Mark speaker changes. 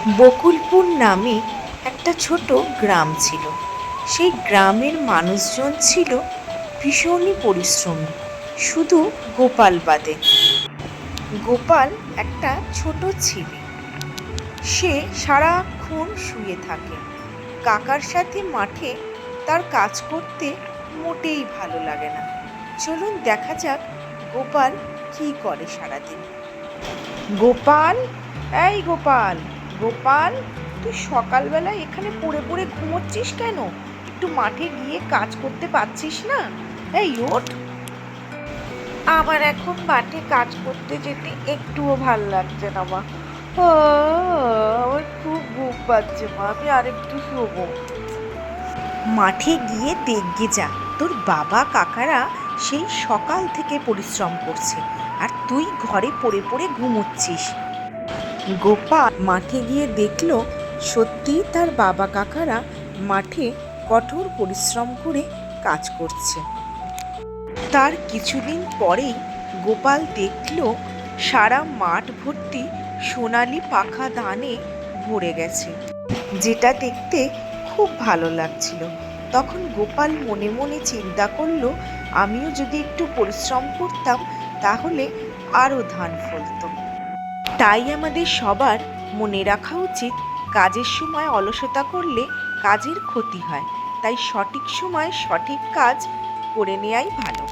Speaker 1: বকুলপুর নামে একটা ছোট গ্রাম ছিল। সেই গ্রামের মানুষজন ছিল ভীষণই পরিশ্রমী, শুধু গোপাল বাদে। গোপাল একটা ছোট ছেলে। সে সারাক্ষণ শুয়ে থাকে। কাকার সাথে মাঠে তার কাজ করতে মোটেই ভালো লাগে না। চলুন দেখা যাক গোপাল কি করে সারাদিন। গোপাল, এই গোপাল, গোপাল, তুই সকালবেলা এখানে পড়ে পড়ে ঘুমোচ্ছিস কেন? একটু মাঠে গিয়ে কাজ করতে পারছিস না? এই ওঠ। আমার এখন মাঠে কাজ করতে যেতে একটুও ভাল লাগছে না মা। আমার খুব ঘুম পাচ্ছে মা, আমি আরেকটু শোবো। মাঠে গিয়ে দেখগে যা, তোর বাবা কাকারা সেই সকাল থেকে পরিশ্রম করছে, আর তুই ঘরে পড়ে পড়ে ঘুমোচ্ছিস। গোপাল মাঠে গিয়ে দেখলো সত্যি তার বাবা কাকারা মাঠে কঠোর পরিশ্রম করে কাজ করছে। তার কিছুদিন পরেই গোপাল দেখলো সারা মাঠ ভর্তি সোনালি পাখা ধানে ভরে গেছে, যেটা দেখতে খুব ভালো লাগছিল। তখন গোপাল মনে মনে চিন্তা করলো, আমিও যদি একটু পরিশ্রম করতাম তাহলে আরও ধান ফলতো। তাই আমাদের সবার মনে রাখা উচিত, কাজের সময় অলসতা করলে কাজের ক্ষতি হয়। তাই সঠিক সময়ে সঠিক কাজ করে নেওয়াই ভালো।